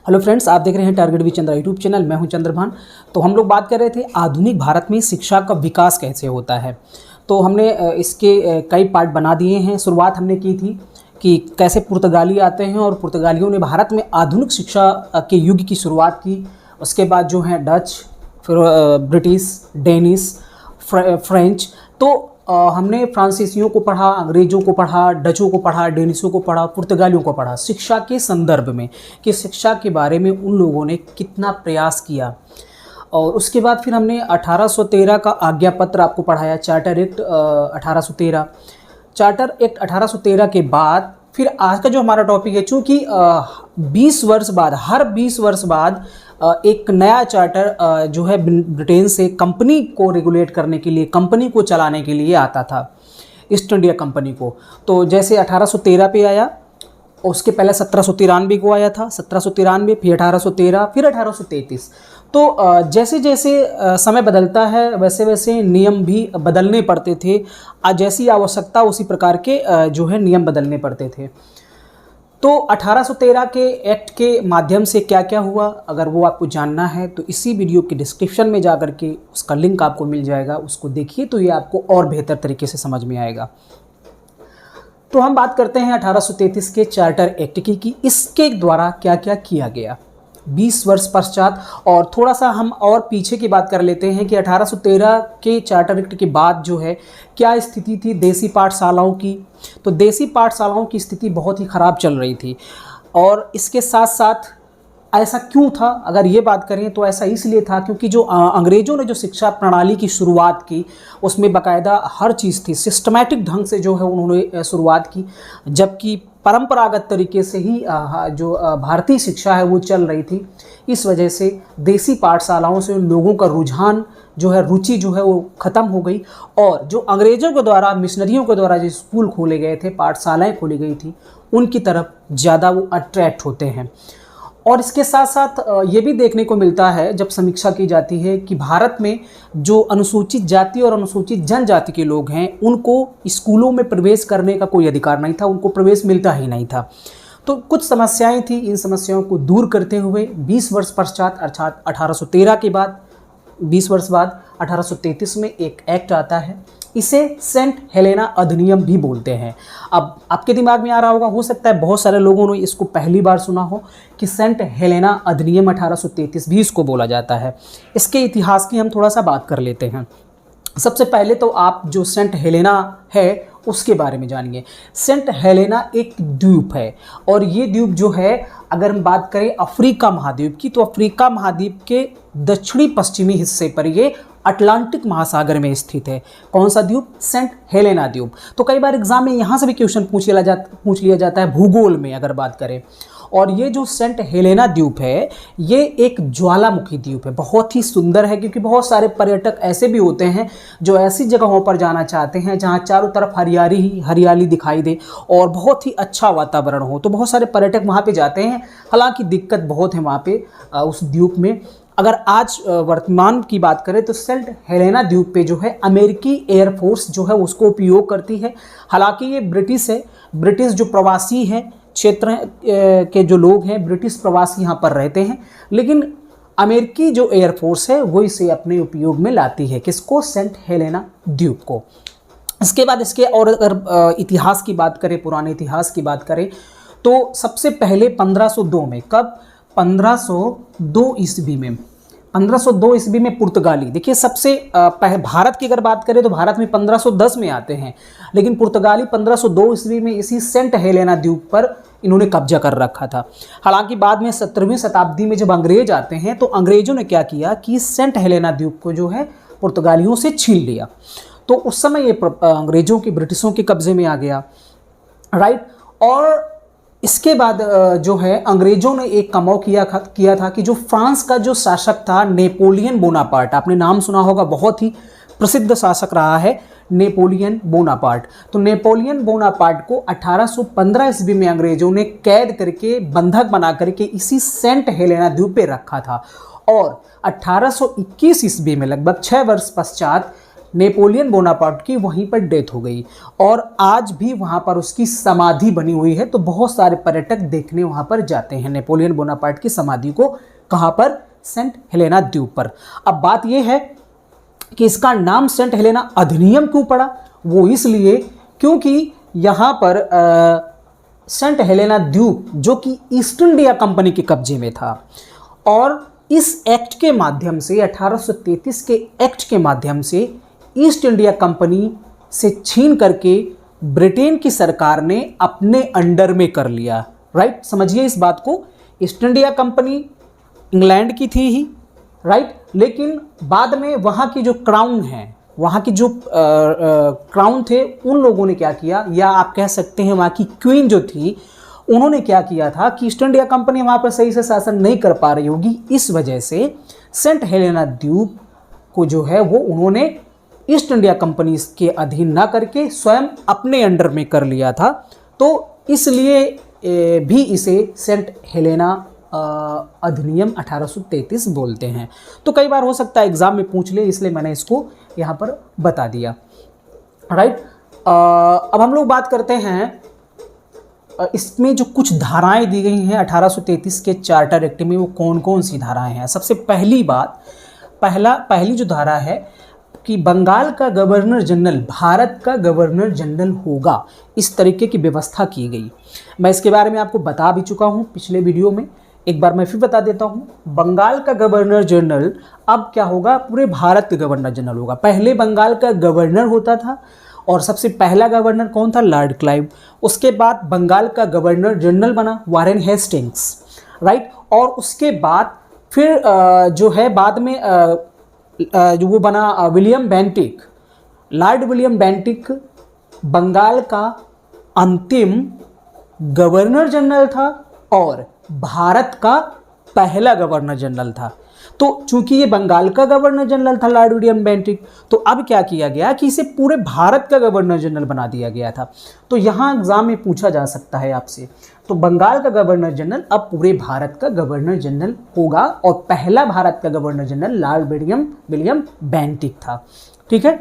Hello friends, आप देख रहे हैं target with Chandra YouTube channel. मैं हूं चंद्रभान। तो हम लोग बात कर रहे थे आधुनिक भारत में शिक्षा का विकास कैसे होता है। तो हमने इसके कई पार्ट बना दिए हैं। शुरुआत हमने की थी कि कैसे पुर्तगाली आते हैं और पुर्तगालियों ने भारत में आधुनिक शिक्षा के युग की शुरुआत की। उसके बाद जो है डच, फिर ब्रिटिश, डेनिश, फ्रेंच। तो हमने फ्रांसीसियों को पढ़ा, अंग्रेज़ों को पढ़ा, डचों को पढ़ा, डेनिशों को पढ़ा, पुर्तगालियों को पढ़ा, शिक्षा के संदर्भ में कि शिक्षा के बारे में उन लोगों ने कितना प्रयास किया। और उसके बाद फिर हमने 1813 का आज्ञा पत्र आपको पढ़ाया, चार्टर एक्ट 1813। चार्टर एक्ट 1813 के बाद फिर आज का जो हमारा टॉपिक है, चूँकि 20 वर्ष बाद, हर 20 वर्ष बाद एक नया चार्टर जो है ब्रिटेन से कंपनी को रेगुलेट करने के लिए, कंपनी को चलाने के लिए आता था, ईस्ट इंडिया कंपनी को। तो जैसे 1813 पे आया, उसके पहले 1793 को आया था, 1793, फिर 1813, फिर 1833। तो जैसे जैसे समय बदलता है वैसे वैसे नियम भी बदलने पड़ते थे। जैसी आवश्यकता उसी प्रकार के जो है नियम बदलने पड़ते थे। तो 1813 के एक्ट के माध्यम से क्या क्या हुआ, अगर वो आपको जानना है तो इसी वीडियो के डिस्क्रिप्शन में जाकर के उसका लिंक आपको मिल जाएगा, उसको देखिए तो ये आपको और बेहतर तरीके से समझ में आएगा। तो हम बात करते हैं 1833 के चार्टर एक्ट की कि इसके द्वारा क्या क्या किया गया 20 वर्ष पश्चात। और थोड़ा सा हम और पीछे की बात कर लेते हैं कि 1813 के चार्टर एक्ट के बाद जो है क्या स्थिति थी देसी पाठशालाओं की। तो देसी पाठशालाओं की स्थिति बहुत ही ख़राब चल रही थी। और इसके साथ साथ ऐसा क्यों था, अगर ये बात करें तो ऐसा इसलिए था क्योंकि जो अंग्रेज़ों ने जो शिक्षा प्रणाली की शुरुआत की उसमें बाकायदा हर चीज़ थी, सिस्टमैटिक ढंग से जो है उन्होंने शुरुआत की, जबकि परंपरागत तरीके से ही जो भारतीय शिक्षा है वो चल रही थी। इस वजह से देसी पाठशालाओं से लोगों का रुझान जो है, रुचि जो है वो ख़त्म हो गई। और जो अंग्रेज़ों के द्वारा, मिशनरियों के द्वारा जो स्कूल खोले गए थे, पाठशालाएँ खोली गई थी, उनकी तरफ ज़्यादा वो अट्रैक्ट होते हैं। और इसके साथ साथ ये भी देखने को मिलता है जब समीक्षा की जाती है कि भारत में जो अनुसूचित जाति और अनुसूचित जनजाति के लोग हैं उनको स्कूलों में प्रवेश करने का कोई अधिकार नहीं था, उनको प्रवेश मिलता ही नहीं था। तो कुछ समस्याएं थी, इन समस्याओं को दूर करते हुए 20 वर्ष पश्चात अर्थात 1813 के बाद 20 वर्ष बाद 1833 में एक एक्ट आता है। इसे सेंट हेलेना अधिनियम भी बोलते हैं। अब आपके दिमाग में आ रहा होगा, हो सकता है बहुत सारे लोगों ने इसको पहली बार सुना हो कि सेंट हेलेना अधिनियम 1833 भी इसको बोला जाता है। इसके इतिहास की हम थोड़ा सा बात कर लेते हैं। सबसे पहले तो आप जो सेंट हेलेना है उसके बारे में जानिए। सेंट हेलेना एक द्वीप है और ये द्वीप जो है, अगर हम बात करें अफ्रीका महाद्वीप की, तो अफ्रीका महाद्वीप के दक्षिणी पश्चिमी हिस्से पर ये अटलांटिक महासागर में स्थित है। कौन सा द्वीप? सेंट हेलेना द्वीप। तो कई बार एग्जाम में यहाँ से भी क्वेश्चन पूछ लिया जाता है भूगोल में अगर बात करें। और ये जो सेंट हेलेना द्वीप है ये एक ज्वालामुखी द्वीप है, बहुत ही सुंदर है, क्योंकि बहुत सारे पर्यटक ऐसे भी होते हैं जो ऐसी जगहों पर जाना चाहते हैं जहाँ चारों तरफ हरियाली ही हरियाली दिखाई दे और बहुत ही अच्छा वातावरण हो। तो बहुत सारे पर्यटक वहाँ पे जाते हैं। हालांकि दिक्कत बहुत है वहाँ पे उस द्वीप में। अगर आज वर्तमान की बात करें तो सेंट हेलेना द्वीप पे जो है अमेरिकी एयरफोर्स जो है उसको उपयोग करती है। हालांकि ये ब्रिटिश है, ब्रिटिश जो प्रवासी हैं क्षेत्र के जो लोग हैं, ब्रिटिश प्रवासी यहाँ पर रहते हैं, लेकिन अमेरिकी जो एयरफोर्स है वो इसे अपने उपयोग में लाती है। किसको? सेंट हेलेना द्वीप को। इसके बाद इसके और अगर इतिहास की बात करें, पुराने इतिहास की बात करें तो सबसे पहले 1502 में, कब? 1502 ईस्वी में, 1502 ईस्वी में पुर्तगाली, देखिए सबसे भारत की अगर बात करें तो भारत में 1510 में आते हैं, लेकिन पुर्तगाली 1502 ईस्वी में इसी सेंट हेलेना द्वीप पर इन्होंने कब्जा कर रखा था। हालांकि बाद में 17वीं शताब्दी में जब अंग्रेज आते हैं तो अंग्रेजों ने क्या किया कि सेंट हेलेना द्वीप को जो है पुर्तगालियों से छीन लिया। तो उस समय ये अंग्रेजों के, ब्रिटिशों के कब्जे में आ गया, राइट। और इसके बाद जो है अंग्रेजों ने एक कमाल किया था कि जो फ्रांस का जो शासक था नेपोलियन बोनापार्ट, आपने नाम सुना होगा, बहुत ही प्रसिद्ध शासक रहा है नेपोलियन बोनापार्ट। तो नेपोलियन बोनापार्ट को 1815 ईस्वी में अंग्रेजों ने कैद करके, बंधक बना करके इसी सेंट हेलेना द्वीप पे रखा था। और 1821 ईस्वी में, लगभग 6 वर्ष पश्चात, नेपोलियन बोनापार्ट की वहीं पर डेथ हो गई और आज भी वहाँ पर उसकी समाधि बनी हुई है। तो बहुत सारे पर्यटक देखने वहाँ पर जाते हैं नेपोलियन बोनापार्ट की समाधि को। कहाँ पर? सेंट हेलेना द्वीप पर। अब बात यह है कि इसका नाम सेंट हेलेना अधिनियम क्यों पड़ा? वो इसलिए क्योंकि यहाँ पर सेंट हेलेना द्वीप जो कि ईस्ट इंडिया कंपनी के कब्जे में था और इस एक्ट के माध्यम से 1833 के एक्ट के माध्यम से ईस्ट इंडिया कंपनी से छीन करके ब्रिटेन की सरकार ने अपने अंडर में कर लिया। राइट, समझिए इस बात को। ईस्ट इंडिया कंपनी इंग्लैंड की थी ही, राइट, लेकिन बाद में वहाँ की जो क्राउन है, वहाँ की जो क्राउन थे, उन लोगों ने क्या किया, या आप कह सकते हैं वहाँ की क्वीन जो थी, उन्होंने क्या किया था कि ईस्ट इंडिया कंपनी वहाँ पर सही से शासन नहीं कर पा रही होगी, इस वजह से सेंट हेलेना द्वीप को जो है वो उन्होंने ईस्ट इंडिया कंपनी के अधीन ना करके स्वयं अपने अंडर में कर लिया था। तो इसलिए भी इसे सेंट हेलेना अधिनियम 1833 बोलते हैं। तो कई बार हो सकता है एग्जाम में पूछ ले, इसलिए मैंने इसको यहाँ पर बता दिया। राइट, अब हम लोग बात करते हैं इसमें जो कुछ धाराएं दी गई हैं 1833 के चार्टर एक्ट में, वो कौन कौन सी धाराएं हैं। सबसे पहली बात, पहली जो धारा है कि बंगाल का गवर्नर जनरल भारत का गवर्नर जनरल होगा, इस तरीके की व्यवस्था की गई। मैं इसके बारे में आपको बता भी चुका हूँ पिछले वीडियो में, एक बार मैं फिर बता देता हूँ। बंगाल का गवर्नर जनरल अब क्या होगा, पूरे भारत का गवर्नर जनरल होगा। पहले बंगाल का गवर्नर होता था और सबसे पहला गवर्नर कौन था? Lord Clive. उसके बाद बंगाल का गवर्नर जनरल बना वारेन हेस्टिंग्स, राइट, और उसके बाद फिर जो है बाद में जो वो बना William Bentinck. Lord William Bentinck Bengal का अंतिम गवर्नर जनरल था और भारत का पहला गवर्नर जनरल था। तो चूंकि ये बंगाल का गवर्नर जनरल था लॉर्ड विलियम बेंटिक, तो अब क्या किया गया कि इसे पूरे भारत का गवर्नर जनरल बना दिया गया था। तो यहाँ एग्जाम में पूछा जा सकता है आपसे, तो बंगाल का गवर्नर जनरल अब पूरे भारत का गवर्नर जनरल होगा और पहला भारत का governor general Lord William Bentinck था। ठीक है,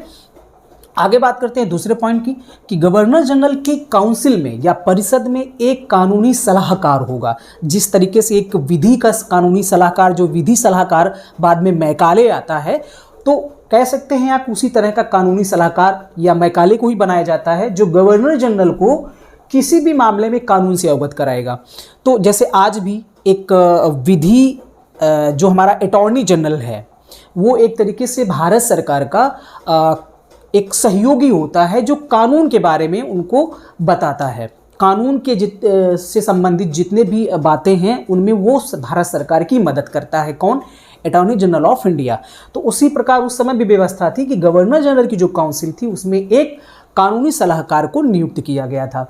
आगे बात करते हैं दूसरे पॉइंट की कि गवर्नर जनरल की काउंसिल में या परिषद में एक कानूनी सलाहकार होगा। जिस तरीके से एक विधि का कानूनी सलाहकार, जो विधि सलाहकार बाद में मैकाले आता है, तो कह सकते हैं आप उसी तरह का कानूनी सलाहकार या मैकाले को ही बनाया जाता है जो गवर्नर जनरल को किसी भी मामले में कानून से अवगत कराएगा। तो जैसे आज भी एक विधि जो हमारा अटॉर्नी जनरल है, वो एक तरीके से भारत सरकार का एक सहयोगी होता है जो कानून के बारे में उनको बताता है। कानून के से संबंधित जितने भी बातें हैं उनमें वो भारत सरकार की मदद करता है। कौन? Attorney general of India. तो उसी प्रकार उस समय भी व्यवस्था थी कि गवर्नर जनरल की जो काउंसिल थी उसमें एक कानूनी सलाहकार को नियुक्त किया गया था।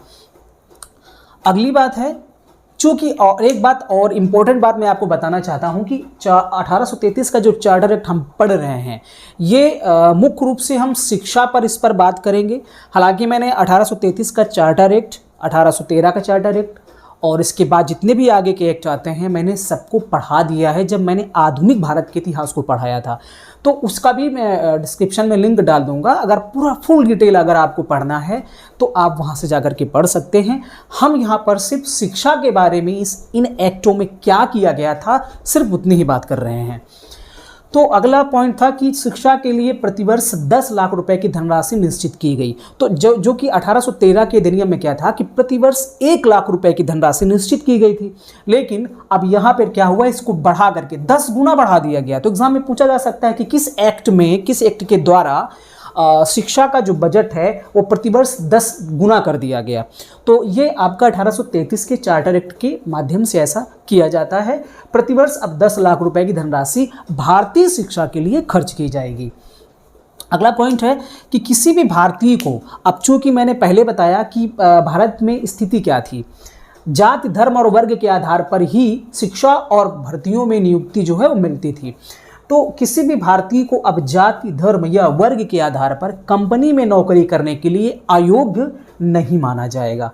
अगली बात है, चूँकि और एक बात और इम्पोर्टेंट बात मैं आपको बताना चाहता हूं कि 1833 का जो चार्टर एक्ट हम पढ़ रहे हैं, ये मुख्य रूप से हम शिक्षा पर इस पर बात करेंगे। हालांकि मैंने 1833 का चार्टर एक्ट, 1813 का चार्टर एक्ट और इसके बाद जितने भी आगे के एक्ट आते हैं मैंने सबको पढ़ा दिया है जब मैंने आधुनिक भारत के इतिहास को पढ़ाया था। तो उसका भी मैं डिस्क्रिप्शन में लिंक डाल दूंगा। अगर पूरा फुल डिटेल अगर आपको पढ़ना है तो आप वहां से जाकर के पढ़ सकते हैं। हम यहाँ पर सिर्फ शिक्षा के बारे में इन एक्टों में क्या किया गया था सिर्फ उतनी ही बात कर रहे हैं। तो अगला पॉइंट था कि शिक्षा के लिए प्रतिवर्ष 10 लाख रुपए की धनराशि निश्चित की गई। तो जो कि 1813 के अधिनियम में क्या था कि प्रतिवर्ष 1 लाख रुपए की धनराशि निश्चित की गई थी, लेकिन अब यहाँ पर क्या हुआ, इसको बढ़ा करके 10 गुना बढ़ा दिया गया। तो एग्जाम में पूछा जा सकता है कि किस एक्ट के द्वारा शिक्षा का जो बजट है वो प्रतिवर्ष 10 गुना कर दिया गया। तो ये आपका 1833 के चार्टर एक्ट के माध्यम से ऐसा किया जाता है। प्रतिवर्ष अब 10 लाख रुपए की धनराशि भारतीय शिक्षा के लिए खर्च की जाएगी। अगला पॉइंट है कि किसी भी भारतीय को, अब चूंकि मैंने पहले बताया कि भारत में स्थिति क्या थी, जाति, धर्म और वर्ग के आधार पर ही शिक्षा और भर्तियों में नियुक्ति जो है वो मिलती थी। तो किसी भी भारतीय को अब जाति, धर्म या वर्ग के आधार पर कंपनी में नौकरी करने के लिए अयोग्य नहीं माना जाएगा।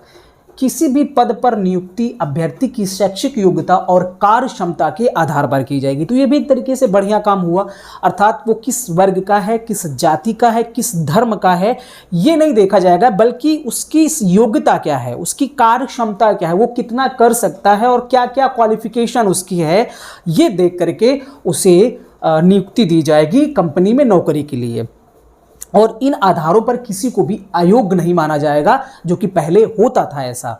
किसी भी पद पर नियुक्ति अभ्यर्थी की शैक्षिक योग्यता और कार्य क्षमता के आधार पर की जाएगी। तो ये भी एक तरीके से बढ़िया काम हुआ, अर्थात वो किस वर्ग का है, किस जाति का है, किस धर्म का है, ये नहीं देखा जाएगा, बल्कि उसकी योग्यता क्या है, उसकी कार्य क्षमता क्या है, वो कितना कर सकता है और क्या क्या क्वालिफिकेशन उसकी है, ये देख करके उसे नियुक्ति दी जाएगी कंपनी में नौकरी के लिए। और इन आधारों पर किसी को भी अयोग्य नहीं माना जाएगा, जो कि पहले होता था ऐसा।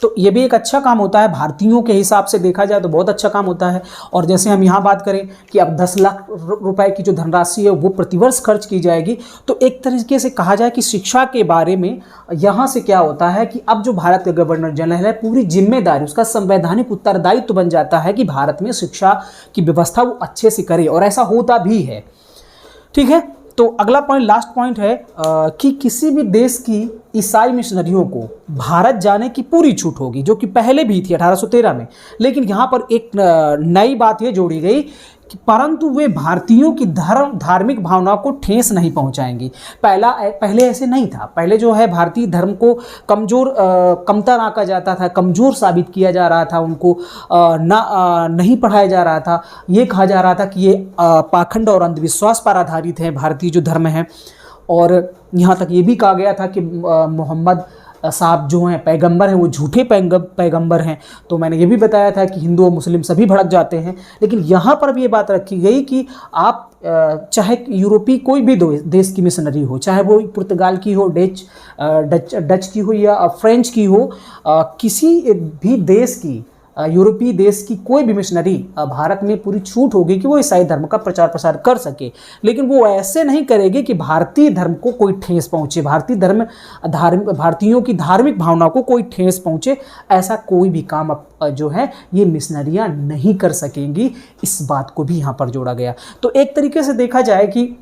तो ये भी एक अच्छा काम होता है, भारतीयों के हिसाब से देखा जाए तो बहुत अच्छा काम होता है। और जैसे हम यहाँ बात करें कि अब 10 लाख रुपए की जो धनराशि है वो प्रतिवर्ष खर्च की जाएगी, तो एक तरीके से कहा जाए कि शिक्षा के बारे में यहाँ से क्या होता है कि अब जो भारत का गवर्नर जनरल है, पूरी जिम्मेदारी, उसका संवैधानिक उत्तरदायित्व बन जाता है कि भारत में शिक्षा की व्यवस्था वो अच्छे से करे, और ऐसा होता भी है। ठीक है, तो अगला पॉइंट, लास्ट पॉइंट है कि किसी भी देश की ईसाई मिशनरियों को भारत जाने की पूरी छूट होगी, जो कि पहले भी थी 1813 में। लेकिन यहाँ पर एक नई बात ये जोड़ी गई कि परंतु वे भारतीयों की धार्मिक भावना को ठेस नहीं पहुंचाएंगी। पहले ऐसे नहीं था। पहले जो है भारतीय धर्म को कमतर आंका जाता था, कमज़ोर साबित किया जा रहा था, उनको नहीं पढ़ाया जा रहा था। ये कहा जा रहा था कि ये पाखंड और अंधविश्वास पर आधारित है भारतीय जो धर्म है। और यहाँ तक ये भी कहा गया था कि मोहम्मद साहब जो हैं पैगंबर हैं, वो झूठे पैगंबर हैं। तो मैंने ये भी बताया था कि हिंदू और मुस्लिम सभी भड़क जाते हैं। लेकिन यहाँ पर भी ये बात रखी गई कि आप चाहे यूरोपीय कोई भी देश की मिशनरी हो, चाहे वो पुर्तगाल की हो, डच की हो या फ्रेंच की हो, किसी भी देश की, यूरोपीय देश की कोई भी मिशनरी भारत में पूरी छूट होगी कि वो ईसाई धर्म का प्रचार प्रसार कर सके। लेकिन वो ऐसे नहीं करेगी कि भारतीय धर्म को कोई ठेस पहुंचे, भारतीयों की धार्मिक भावना को कोई ठेस पहुंचे। ऐसा कोई भी काम जो है ये मिशनरियां नहीं कर सकेंगी। इस बात को भी यहाँ पर जोड़ा गया। तो एक तरीके से देखा जाए कि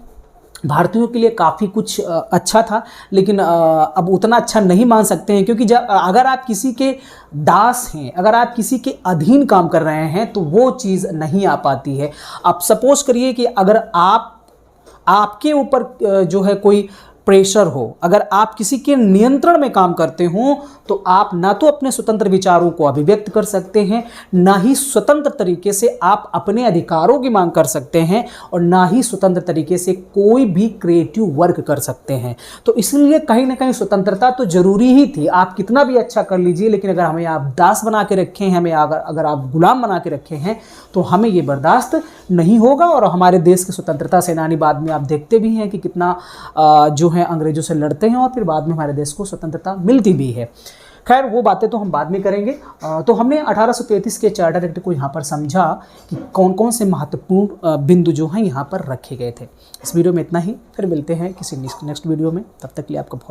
भारतीयों के लिए काफ़ी कुछ अच्छा था, लेकिन अब उतना अच्छा नहीं मान सकते हैं, क्योंकि अगर आप किसी के दास हैं, अगर आप किसी के अधीन काम कर रहे हैं, तो वो चीज़ नहीं आ पाती है। आप सपोज करिए कि अगर आपके ऊपर जो है कोई प्रेशर हो, अगर आप किसी के नियंत्रण में काम करते हो, तो आप ना तो अपने स्वतंत्र विचारों को अभिव्यक्त कर सकते हैं, ना ही स्वतंत्र तरीके से आप अपने अधिकारों की मांग कर सकते हैं, और ना ही स्वतंत्र तरीके से कोई भी क्रिएटिव वर्क कर सकते हैं। तो इसलिए कहीं ना कहीं स्वतंत्रता तो जरूरी ही थी। आप कितना भी अच्छा कर लीजिए, लेकिन अगर हमें आप दास बना के रखे हैं, हमें अगर आप गुलाम बना के रखे हैं, तो हमें ये बर्दाश्त नहीं होगा। और हमारे देश के स्वतंत्रता सेनानी बाद में आप देखते भी हैं कि कितना जो है अंग्रेजों से लड़ते हैं, और फिर बाद में हमारे देश को स्वतंत्रता मिलती भी है। खैर, वो बातें तो हम बाद में करेंगे। तो हमने 1833 के चार्टर एक्ट को यहाँ पर समझा कि कौन कौन से महत्वपूर्ण बिंदु जो हैं यहाँ पर रखे गए थे। इस वीडियो में इतना ही, फिर मिलते हैं किसी नेक्स्ट वीडियो में। तब तक के लिए आपका बहुत